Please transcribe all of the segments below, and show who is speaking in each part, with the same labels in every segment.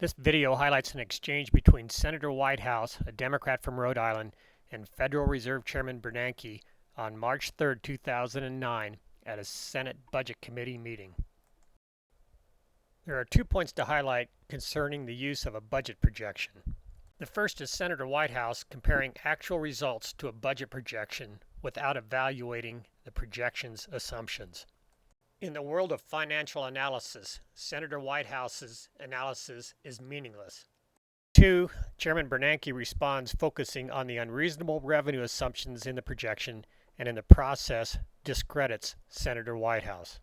Speaker 1: This video highlights an exchange between Senator Whitehouse, a Democrat from Rhode Island, and Federal Reserve Chairman Bernanke on March 3, 2009 at a Senate Budget Committee meeting. There are 2 points to highlight concerning the use of a budget projection. The first is Senator Whitehouse comparing actual results to a budget projection without evaluating the projection's assumptions. In the world of financial analysis, Senator Whitehouse's analysis is meaningless. 2. Chairman Bernanke responds focusing on the unreasonable revenue assumptions in the projection and in the process discredits Senator Whitehouse.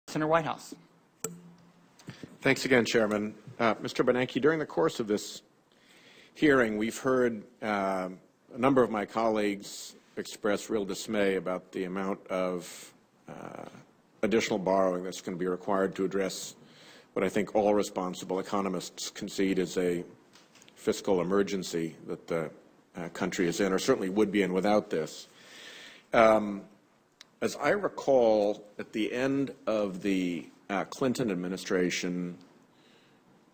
Speaker 2: Senator Whitehouse.
Speaker 3: Thanks again, Chairman. Mr. Bernanke, during the course of this hearing, we've heard a number of my colleagues express real dismay about the amount of additional borrowing that's going to be required to address what I think all responsible economists concede is a fiscal emergency that the country is in, or certainly would be in without this. As I recall, at the end of the Clinton administration,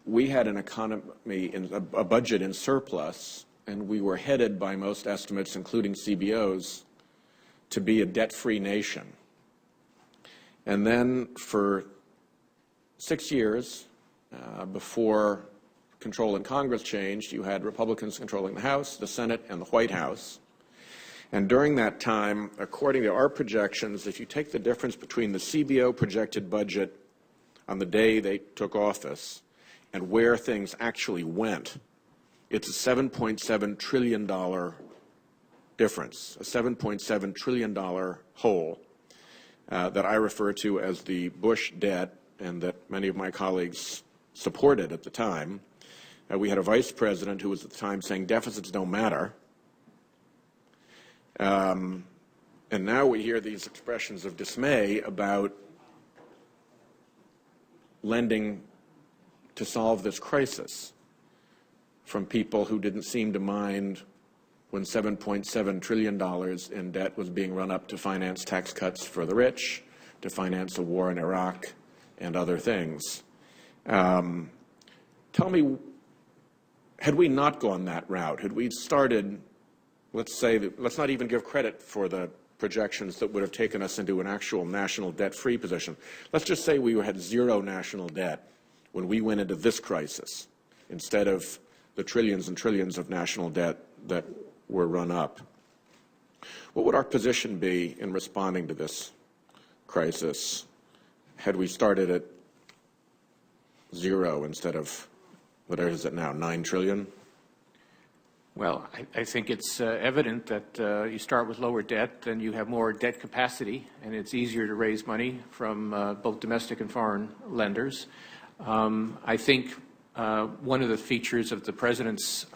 Speaker 3: we had an economy, a budget in surplus, and we were headed by most estimates, including CBO's, to be a debt-free nation. And then for 6 years, before control in Congress changed, you had Republicans controlling the House, the Senate, and the White House. And during that time, according to our projections, if you take the difference between the CBO projected budget on the day they took office and where things actually went, it's a $7.7 trillion difference, a $7.7 trillion hole that I refer to as the Bush debt, and that many of my colleagues supported at the time. We had a vice president who was at the time saying deficits don't matter. And now we hear these expressions of dismay about lending to solve this crisis from people who didn't seem to mind when $7.7 trillion in debt was being run up to finance tax cuts for the rich, to finance a war in Iraq, and other things. Tell me, had we not gone that route, had we started, let's not even give credit for the projections that would have taken us into an actual national debt-free position. Let's just say we had zero national debt when we went into this crisis, instead of the trillions and trillions of national debt that were run up. What would our position be in responding to this crisis had we started at zero instead of, what is it now, 9 trillion?
Speaker 2: Well, I think it's evident that you start with lower debt, then you have more debt capacity, and it's easier to raise money from both domestic and foreign lenders. I think one of the features of the President's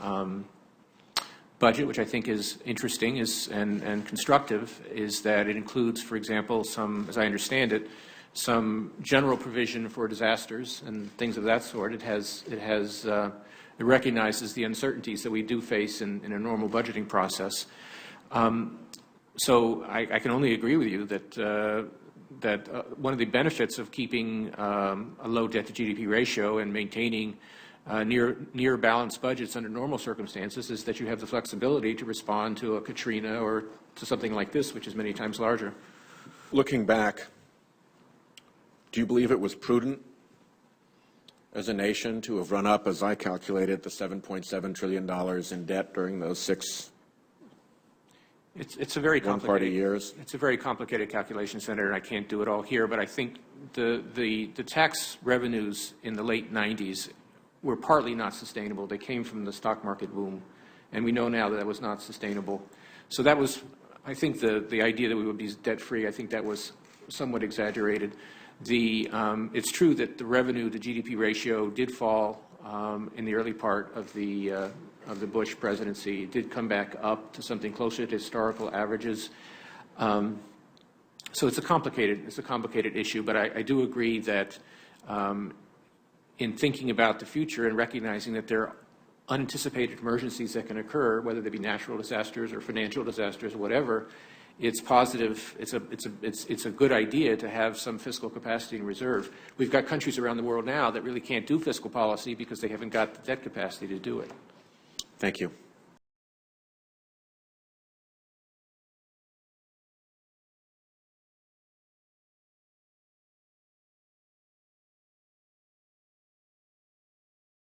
Speaker 2: budget, which I think is interesting and constructive, is that it includes, for example, some, as I understand it, some general provision for disasters and things of that sort. It recognizes the uncertainties that we do face in a normal budgeting process. So I can only agree with you that one of the benefits of keeping a low debt to GDP ratio and maintaining near balanced budgets under normal circumstances is that you have the flexibility to respond to a Katrina or to something like this, which is many times larger.
Speaker 3: Looking back, do you believe it was prudent as a nation to have run up, as I calculated, the $7.7 trillion in debt during those
Speaker 2: It's a very complicated
Speaker 3: years?
Speaker 2: It's a very complicated calculation, Senator, and I can't do it all here, but I think the tax revenues in the late 90s were partly not sustainable. They came from the stock market boom, and we know now that was not sustainable. So that was, I think, the idea that we would be debt-free, I think that was somewhat exaggerated. It's true that the revenue to GDP ratio did fall in the early part of the Bush presidency. It did come back up to something closer to historical averages. So it's a complicated issue, but I do agree that in thinking about the future and recognizing that there are unanticipated emergencies that can occur, whether they be natural disasters or financial disasters or whatever, it's positive. It's a good idea to have some fiscal capacity and reserve. We've got countries around the world now that really can't do fiscal policy because they haven't got the debt capacity to do it.
Speaker 3: Thank you.